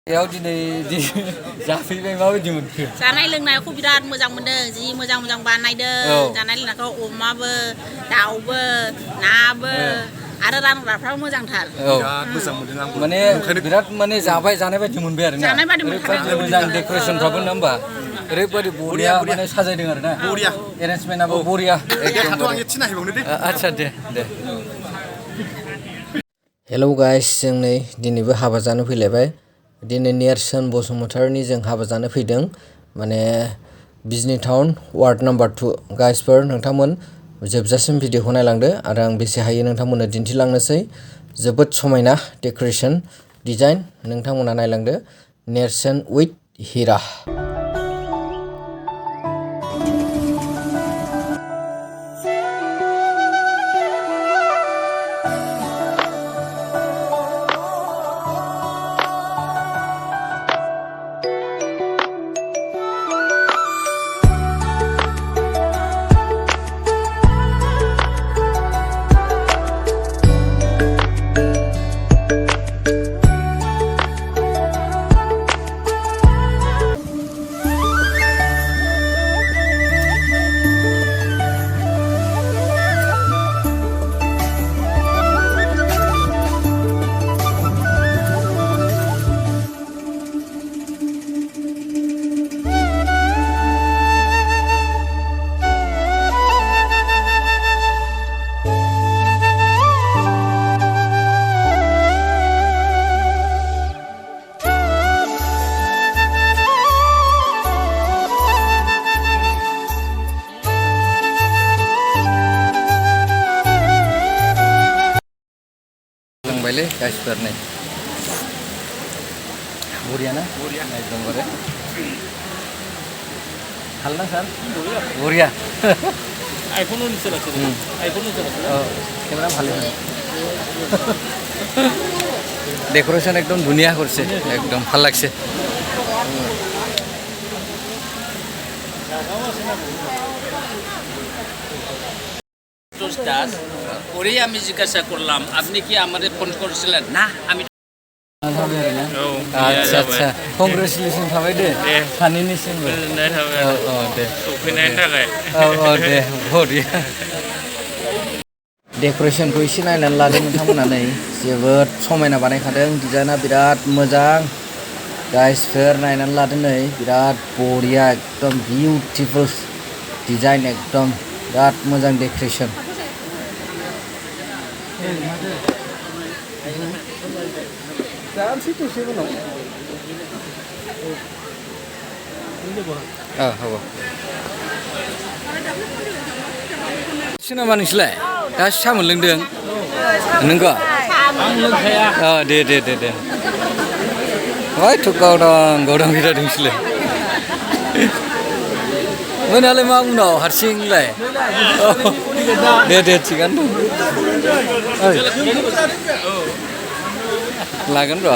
याव दिनै जाफैबाय माबायदि मोनखो? जानाय लोंनायखौ बिराद मोजां मोनदों जि मोजां मोजां बानायदों जानाय लोंनायखौ अमाबो दाउबो नाबो आरो रानग्राफ्राबो मोजांथार बिराद मोजां मोनदों आं माने बिराद माने जानाय बायदि मोनबाय आरो ना जानाय बायदि मोनथारदों मोजां डेक'रेसनफ्राबो ना होमबा ओरैबायदि बरिया माने साजायदों आरो ना बरिया एरेन्जमेन्टआबो बरिया एकदम आं एसे नायबावनो दे आच्छा दे हेलौ गाइस जों नै दिनैबो हाबा जानो फैलायबाय दिनै नेरसोन बसुमतारीनि जों हाबा जानो फैदों माने बिजनी टाउन वार्ड नाम्बार 2 गाइसफोर नोंथांमोन जोबजासिम भिडिअखौ नायलांदो आरो आं बेसे हायो नोंथांमोननो दिन्थिलांनोसै जोबोद समायना डेक'रेसन डिजाइन नोंथांमोना नायलांदो नेरसोन उइथ हिरा बायले गाइसफोर नै बरिया ना एकदमबारे ভাল না স্যার বরিয়া আইফোনও নিচে আছে আইফোনও নিচে আছে ক্যামেরা ভালো হয় ডেকোরেশন একদম ধুনিয়া করছে একদম ভাল লাগছে ওরেই আমি জিজ্ঞাসা করলাম আপনি কি আমাদের ফোন করেছিলেন না আমি आच्छा आच्छा कंग्रेचुलेसन थाबाय दे सानैनिसिमबो गोजोननाय थाबाय दे सफैनायनि थाखाय दे बरिया डेक'रेसनखौ एसे नायनानै लादों नोंथांमोना नै जोबोद समायना बानायखादों डिजाइना बिराद मोजां गाइसफोर नायनानै लादों नै बिराद बरिया एकदम बिउटिफुल डिजाइन एकदम बिराद मोजां डेक'रेसन जानोसै दसे उनाव हाबा नामा नोंसोरलाय गासिबो साहा मोनलोंदों नोंगौ आं लोंखाया दे हयथ' गावदां बिराद नोंसोरलाय मोनालाय मा उनाव हारसिंलाय दे थिगानो दं लागोन र'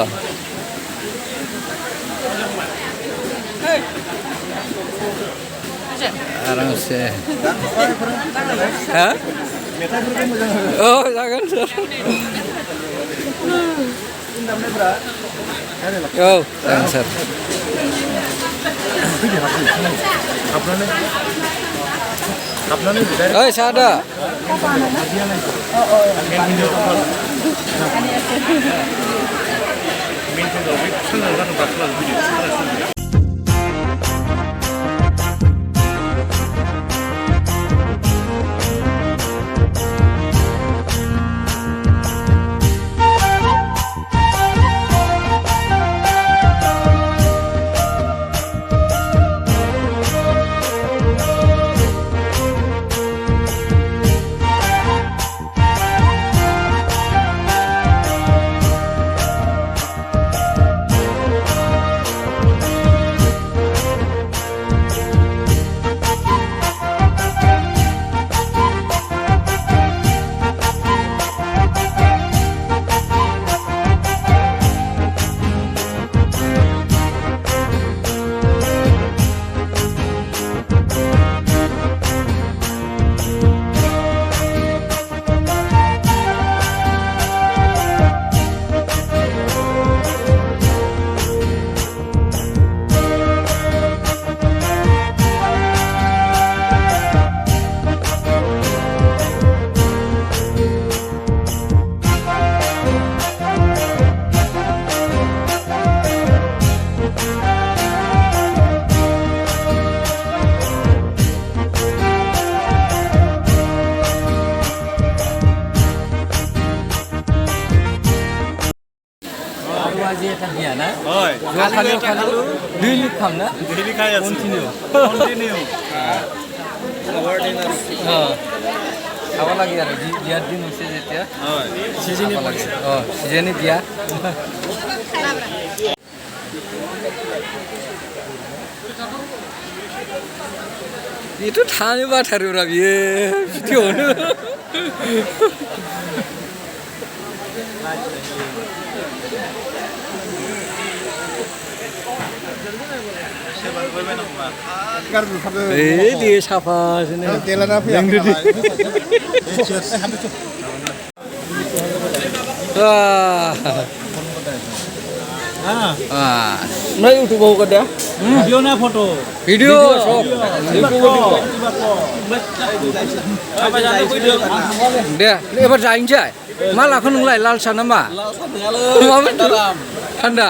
आरामसे औ जागोन सार औ जागोन सार ओइ साहा दा ना হয় खालु दैलिक खामना ডেইলি খাই আছো কন্টিনিউ কন্টিনিউ খাব লাগে আৰু বিয়াৰ দিন হৈছে যেতিয়া হয় সিজনি পৰিছে সিজনি বিয়া itu थानो बाथारोब्रा बियो भिडिअ'आवनो दे साफासोनो नै इउटुबाव हगारदो ভিডিও না ফটো भिडिअ सब दे एबार जाहैनोसै मा लाखो नोंलाय लाल सा नामा? थान्दा